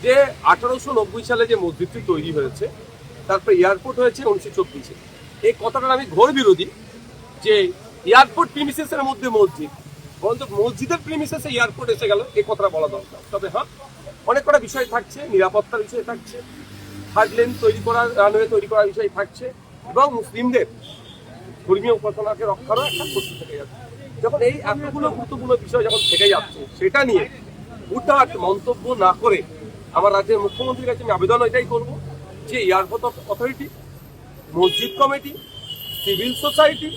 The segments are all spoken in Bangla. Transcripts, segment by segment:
যে 1890 সালে যে মসজিদটি তৈরি হয়েছে, তারপরে এয়ারপোর্ট হয়েছে 1924-এ। এই কথাটার আমি ঘোর বিরোধী যে এয়ারপোর্ট প্রিমিসেসের মধ্যে মসজিদ, বরঞ্চ মসজিদের প্রিমিসেসে এয়ারপোর্ট এসে গেল, এই কথাটা বলা দরকার। তবে হ্যাঁ, অনেক কটা বিষয় থাকছে, নিরাপত্তার বিষয় থাকছে, থার্ড লেন তৈরি করার, রানওয়ে তৈরি করার বিষয় থাকছে, এবং মুসলিমদের ধর্মীয় উপাসনাকে রক্ষারও একটা প্রশ্ন থেকে যাচ্ছে। যখন এই এতগুলো গুরুত্বপূর্ণ বিষয় যখন থেকে যাচ্ছে, সেটা নিয়ে হুটহাট মন্তব্য না করে আমার রাজ্যের মুখ্যমন্ত্রীর কাছে আমি আবেদন এটাই করব যে এয়ারপোর্ট অথরিটি, মসজিদ committee, civil society,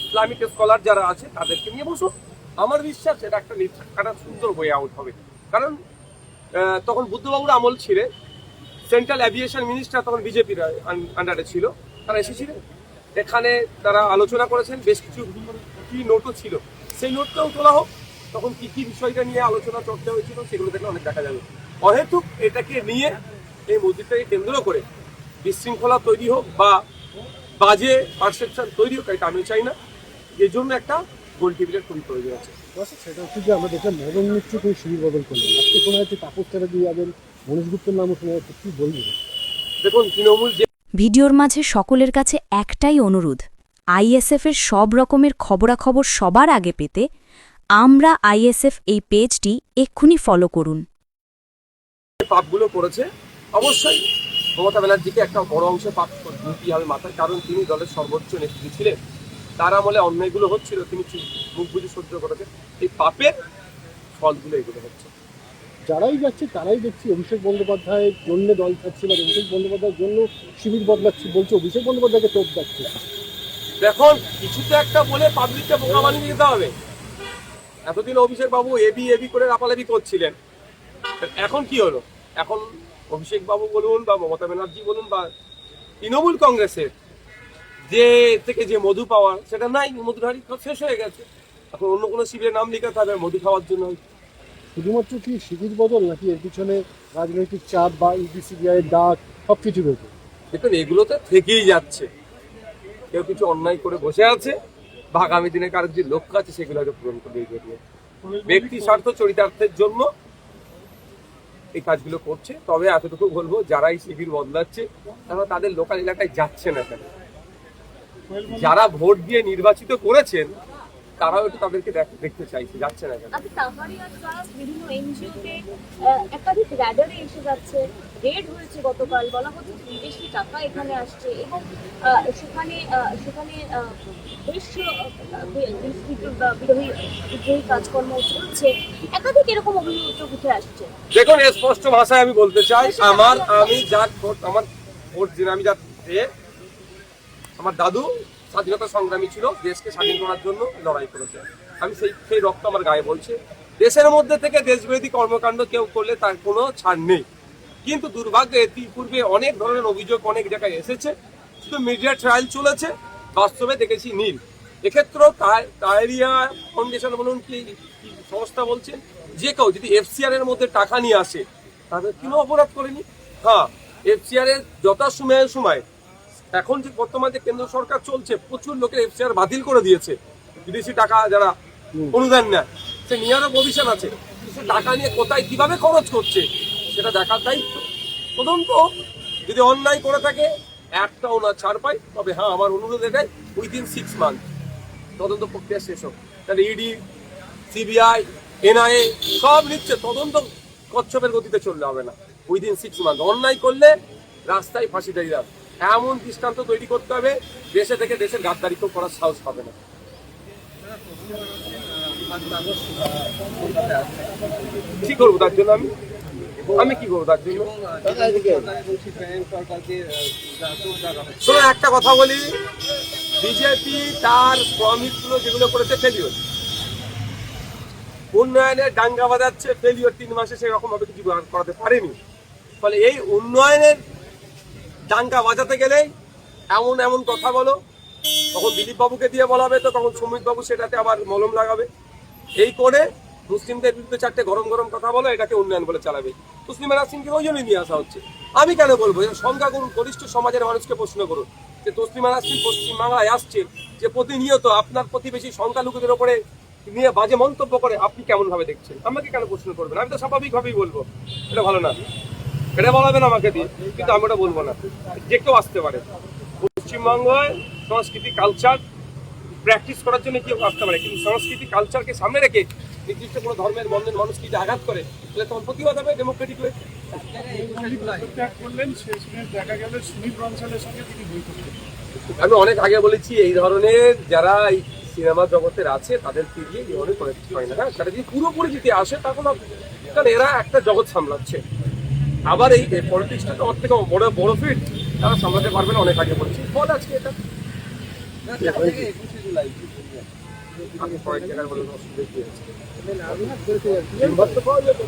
Islamic scholar যারা আছে তাদেরকে নিয়ে বসুন। আমার বিশ্বাস এটা একটা সুন্দর ওয়ে আউট হবে। কারণ তখন বুদ্ধবাবুর আমল ছিল, সেন্ট্রাল অ্যাভিয়েশন মিনিস্টার তখন বিজেপির আন্ডারে ছিল, তারা এসেছিলেন এখানে, তারা আলোচনা করেছেন, বেশ কিছু কি নোটও ছিল, সেই নোটটাও তোলা হোক। তখন কি কি বিষয়টা নিয়ে আলোচনা চর্চা হয়েছিল সেগুলো দেখলে অনেক দেখা যাবে। অহেতুক এটাকে নিয়ে, এই মসজিদটাকে কেন্দ্র করে বিশৃঙ্খলা তৈরি হোক বা বাজে পারসেপশন তৈরি হোক, এটা আমি চাই না। এর জন্য একটা গোল টেবিলের খুবই প্রয়োজন আছে। সেটা হচ্ছে যে আমরা দেখলাম মদন মিত্র কোনো শিবির বদল করলেন, আজকে শোনা যাচ্ছে তাপস চ্যাটার্জি যাবেন, মনীষ গুপ্তের নামও শোনা যাচ্ছে, কি বলবেন? দেখুন, তৃণমূল যে ভিডিওর মাঝে সকলের কাছে একটাই অনুরোধ, আইএসএফের সব রকমের খবরাখবর সবার আগে পেতে আমরা আইএসএফ এই পেজটি এক্ষুনি ফলো করুন। পাপগুলো করেছে, অবশ্যই মমতা ব্যানার্জিকে একটা বড় অংশ পাপ দিতেই হবে মাথায়, কারণ তিনি দলের সর্বোচ্চ নেত্রী ছিলেন। তার আমলে অন্যায়গুলো হচ্ছিল, তিনি মুখ বুঝে সহ্য করেছেন। এই পাপের ফলগুলো এগুলো হচ্ছে। যারাই যাচ্ছে তারাই দেখছি অভিষেক বন্দ্যোপাধ্যায়ের জন্য দল ছাড়ছে, বা অভিষেক বন্দ্যোপাধ্যায়ের জন্য শিবির বদলাচ্ছে, বলছে অভিষেক বন্দ্যোপাধ্যায়কে তোপ যাচ্ছে। দেখুন, কিছু তো একটা বলে পাবলিককে বোকা বানিয়ে দিতে হবে। এতদিন অভিষেক বাবু এবি এবি করে লাপালাপি করছিলেন, এখন কি হলো? এখন অভিষেক বাবু বলুন বা মমতা ব্যানার্জি বলুন বা তৃণমূল কংগ্রেসের যে থেকে যে মধু পাওয়ার, সেটা নাই, মধুধারী শেষ হয়ে গেছে। এখন অন্য কোনো শিবিরের নাম লিখাতে হবে মধু খাওয়ার জন্য। শুধুমাত্র কি শিবির বদল, নাকি এর পিছনে রাজনৈতিক চাপ বা ইউপিসিবিআইয়ের ডাক সব কিছু রয়েছে? দেখুন, এগুলো তো থেকেই যাচ্ছে। কেউ কিছু অন্যায় করে বসে আছে বা আগামী দিনে কারোর যে লক্ষ্য আছে সেগুলো হয়তো পূরণ করবে। ব্যক্তি স্বার্থ চরিতার্থের জন্য এই কাজগুলো করছে। তবে এতটুকু বলবো, যারা এই শিবির বদলাচ্ছে তারা তাদের লোকাল এলাকায় যাচ্ছে না কেন? যারা ভোট দিয়ে নির্বাচিত করেছেন তারাও একটু তাদেরকে দেখতে চাইছে, যাচ্ছে না কেন? বিভিন্ন এনজিওতে একাধিক র্যাডারে এসে যাচ্ছে, রেড হয়েছে গতকাল, বলা হচ্ছে বিদেশি টাকা এখানে আসছে এবং সেখানে সেখানে বেশ বিদ্রোহী কাজকর্ম চলছে, একাধিক এরকম অভিযোগ উঠে আসছে। দেখুন, স্পষ্ট ভাষায় আমি বলতে চাই, আমার দাদু স্বাধীনতা সংগ্রামী ছিল, দেশকে স্বাধীন করার জন্য লড়াই করেছে। আমি সেই রক্ত আমার গায়ে বলছে। দেশের মধ্যে থেকে দেশবিরোধী কর্মকাণ্ড কেউ করলে তার কোনো ছাড় নেই। কিন্তু দুর্ভাগ্যে পূর্বে অনেক ধরনের অভিযোগ অনেক জায়গায় এসেছে, শুধু মিডিয়া ট্রায়াল চলেছে, বাস্তবে দেখেছি নীল। এক্ষেত্রেও টাইরিয়া ফাউন্ডেশন বলুন কি সংস্থা বলছেন, যে কেউ যদি এফসিআর এর মধ্যে টাকা নিয়ে আসে তাদের কোনো অপরাধ করেনি। হ্যাঁ, এফসিআর এর সময় এখন যে বর্তমানে যে কেন্দ্র সরকার চলছে, প্রচুর লোকের এফসিআর বাতিল করে দিয়েছে। বিদেশি টাকা যারা অনুদান নেয়, সে নিয়ারও ভবিষ্যৎ আছে, সে টাকা নিয়ে কোথায় কিভাবে খরচ করছে সেটা দেখার দায়িত্ব। তদন্ত যদি অন্যায় করে থাকে, একটাও না ছাড় পায়, তবে হ্যাঁ, আমার অনুরোধ এটাই, উইদিন 6 মান্থ তদন্ত প্রক্রিয়া শেষ হোক। তাহলে ইডি, সিবিআই, এনআইএ সব নিচ্ছে, তদন্ত কচ্ছপের গতিতে চললে হবে না। উইদিন 6 মান্থ অন্যায় করলে রাস্তায় ফাঁসি দাঁড়িয়ে এমন দৃষ্টান্ত তৈরি করতে হবে, দেশে থেকে দেশের গাদ্দারি করার সাহস পাবে না। কি করবো তার জন্য? আমি কি করবো তার জন্য? শোনো, একটা কথা বলি, বিজেপি তার প্রমিসগুলো যেগুলো করেছে ফেলিওর, উন্নয়নের ডাঙ্গা বাজাচ্ছে ফেলিওর, 3 মাসে সেরকম ভাবে কিছু করাতে পারেনি। ফলে এই উন্নয়নের ডাঙ্গা বাজাতে গেলেই এমন এমন কথা বলো, তখন দিলীপ বাবুকে দিয়ে বলাবে, তো তখন সুমিত বাবু সেটাতে আবার মলম লাগাবে। এই করে মুসলিমদের বিরুদ্ধে 4টে গরম গরম কথা বলো, এটাকে উন্নয়ন বলে চালাবে। তসলিমা নাসরিনকে ওই জন্যই নিয়ে আসা হচ্ছে। আমি কেন বলবো? সংখ্যাগুরু গরিষ্ঠ সমাজের মানুষকে প্রশ্ন করুন যে তসলিমা নাসরিন পশ্চিমবাংলায় আসছে, যে প্রতিনিয়ত আপনার প্রতিবেশী সংখ্যালঘুদের ওপরে নিয়ে বাজে মন্তব্য করে, আপনি কেমন ভাবে দেখছেন? আমাকে কেন প্রশ্ন করবেন? আমি তো স্বাভাবিকভাবেই বলবো এটা ভালো না। সেটা বলাবেন আমাকে দিয়ে, কিন্তু আমি ওটা বলবো না। যে কেউ আসতে পারে পশ্চিমবঙ্গে, সংস্কৃতি কালচার প্র্যাকটিস করার জন্য কেউ আসতে পারে, কিন্তু সংস্কৃতি কালচারকে সামনে রেখে নির্দিষ্ট কোনো ধর্মের বন্ধের মানুষকে যদি আঘাত করে তাহলে তখন প্রতিবাদ হবে ডেমোক্রেটিক হয়ে। পদত্যাগ করলেন, শেষমেশ দেখা গেল সুমিত বনসালের সঙ্গে তিনি বৈঠক করলেন। আমি অনেক আগে বলেছি এই ধরনের যারা এই সিনেমা জগতের আছে তাদেরকে দিয়ে এই ধরনের পলিটিক্স হয় না। হ্যাঁ, সেটা যদি পুরোপুরি যদি আসে তখন কারণ এরা একটা জগৎ সামলাচ্ছে, আবার এই পলিটিক্সটা তো ওর থেকে বড় বড় ফিট তারা সামলাতে পারবে না। অনেক আগে বলেছি ফল আজকে এটা আমি কয়েক জায়গায় বলে অসুবিধা কি আছে, পাওয়া যাবে।